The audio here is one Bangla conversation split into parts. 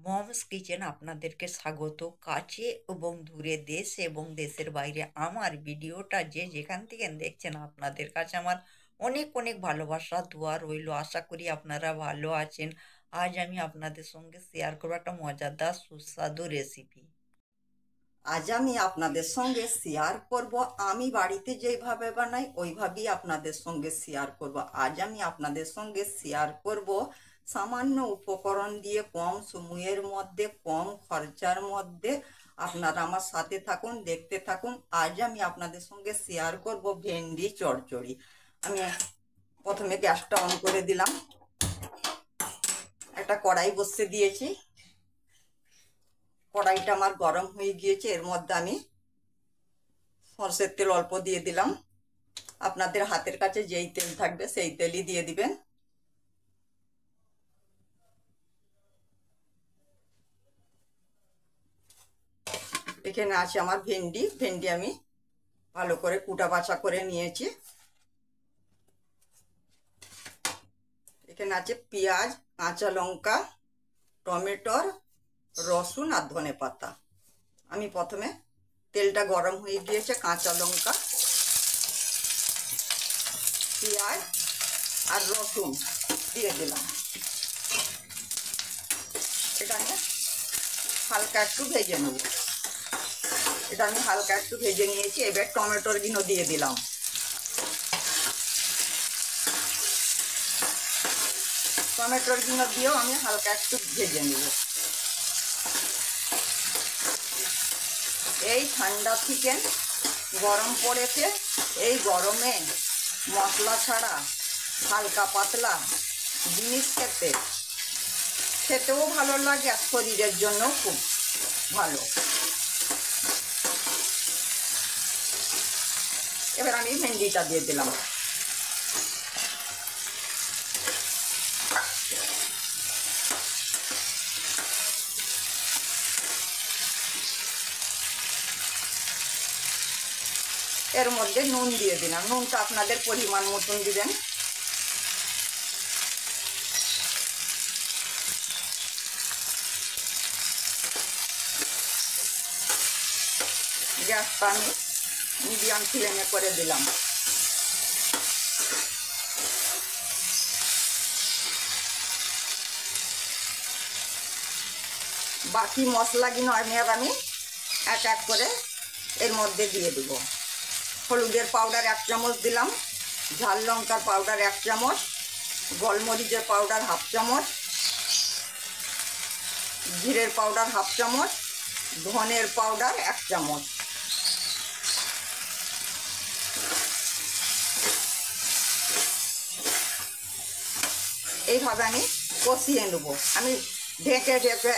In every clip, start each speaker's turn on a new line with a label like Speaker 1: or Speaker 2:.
Speaker 1: মমস কিচেন আপনাদেরকে স্বাগত। কাছে এবং দূরে, দেশ এবং দেশের বাইরে আমার ভিডিওটা যে যেখান থেকে দেখছেন, আপনাদের কাছে আমার অনেক অনেক ভালোবাসা দোয়া রইল। আশা করি আপনারা ভালো আছেন। আজ আমি আপনাদের সঙ্গে শেয়ার করবো একটা মজাদার সুস্বাদু রেসিপি।
Speaker 2: আজ আমি আপনাদের সঙ্গে শেয়ার করব আমি বাড়িতে যেইভাবে বানাই ওইভাবেই আপনাদের সঙ্গে শেয়ার করব। আজ আমি আপনাদের সঙ্গে শেয়ার করব সামান্য উপকরণ দিয়ে কম সময়ের মধ্যে কম খরচার মধ্যে। আপনারা আমার সাথে থাকুন, দেখতে থাকুন। আজ আমি আপনাদের সঙ্গে শেয়ার করব ভেন্ডি চচ্চড়ি। আমি প্রথমে গ্যাসটা অন করে দিলাম, একটা কড়াই বসিয়ে দিয়েছি। কড়াইটা আমার গরম হয়ে গিয়েছে, এর মধ্যে আমি সরষের তেল অল্প দিয়ে দিলাম। আপনাদের হাতের কাছে যেই তেল থাকবে সেই তেলই দিয়ে দিবেন। এখানে আছে আমার ভেন্ডি। ভেন্ডি আমি ভালো করে কুটা বাছা করে নিয়েছি। এখানে আছে পেঁয়াজ, কাঁচা লঙ্কা, টমেটোর, রসুন আর ধনে পাতা। আমি প্রথমে তেলটা গরম হয়ে গিয়েছে, কাঁচা লঙ্কা, পেঁয়াজ আর রসুন দিয়ে দিলাম। এটা আমি হালকা একটু ভেজে নেব। এটা আমি হালকা একটু ভেজে নিয়েছি। এবার টমেটোর গুঁড়ো দিয়ে দিলাম। টমেটোর গুঁড়ো দিয়েও আমি হালকা একটু ভেজে নেব। এই ঠান্ডা চিকেন, গরম পড়েছে, এই গরমে মশলা ছাড়া হালকা পাতলা জিনিস খেতেও ভালো লাগে আর শরীরের জন্য খুব ভালো। এবার আমি ভেন্ডিটা দিয়ে দিলাম। এর মধ্যে নুন দিয়ে দিলাম। নুনটা আপনাদের পরিমাণ মতন দিবেন। গ্যাসটা আমি মিডিয়াম ফ্লেমে করে দিলাম। বাকি মশলাগুলো আমি এক এক করে এর মধ্যে দিয়ে দেব। হলুদের পাউডার 1 চামচ দিলাম, ঝাল লঙ্কার পাউডার 1 চামচ, গোলমরিচের পাউডার 1/2 চামচ, জিরের পাউডার 1/2 চামচ, ধনের পাউডার 1 চামচ। এইভাবে আমি কষিয়ে নেব। আমি ঢেকে ঢেকে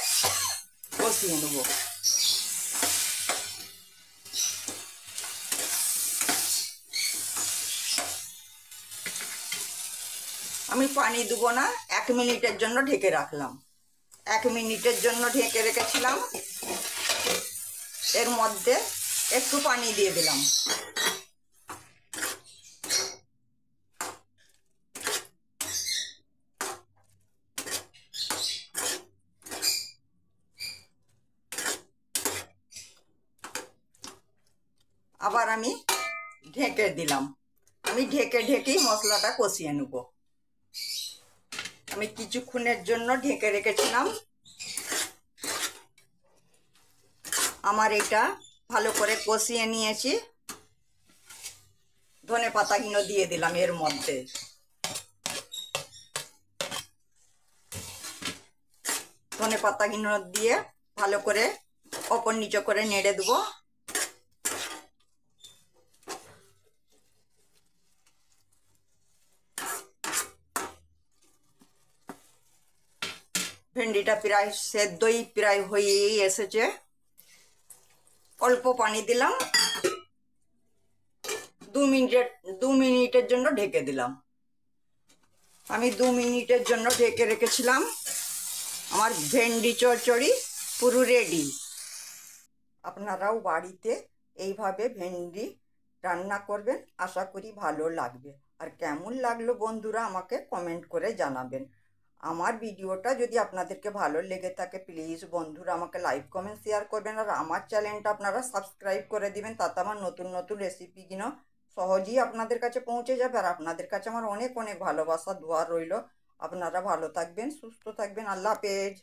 Speaker 2: কষিয়ে নেব। আমি পানি দেবো না, 1 মিনিটের জন্য ঢেকে রাখলাম। 1 মিনিটের জন্য ঢেকে রেখেছিলাম। এর মধ্যে একটু পানি দিয়ে দিলাম। আবার আমি ঢেকে দিলাম। আমি ঢেকে ঢেকেই মশলাটা কষিয়ে নেব। আমি কিছুক্ষণের জন্য ঢেকে রেখেছিলাম। আমার এটা ভালো করে কষিয়ে নিয়েছি। ধনে পাতাগুলো দিয়ে দিলাম এর মধ্যে। ধনে পাতাগুলো দিয়ে ভালো করে ওপর নিচে করে নেড়ে দেবো। ভেন্ডিটা প্রায় সেদ্ধই প্রায় হয়েই এসেছে। অল্প পানি দিলাম। 2 মিনিটের জন্য ঢেকে দিলাম। আমি 2 মিনিটের জন্য ঢেকে রেখেছিলাম। আমার ভেন্ডি চচ্চড়ি পুরো রেডি। আপনারাও বাড়িতে এইভাবে ভেন্ডি রান্না করবেন, আশা করি ভালো লাগবে। আর কেমন লাগলো বন্ধুরা আমাকে কমেন্ট করে জানাবেন। আমার ভিডিওটা যদি আপনাদেরকে ভালো লেগে থাকে প্লিজ বন্ধুরা আমাকে লাইক কমেন্ট শেয়ার করবেন, আর আমার চ্যানেলটা আপনারা সাবস্ক্রাইব করে দিবেন। তাতে আমার নতুন নতুন রেসিপিগুলো সহজেই আপনাদের কাছে পৌঁছে যাবে। আর আপনাদের কাছে আমার অনেক অনেক ভালোবাসা দোয়া রইল। আপনারা ভালো থাকবেন, সুস্থ থাকবেন। আল্লাহ হাফেজ।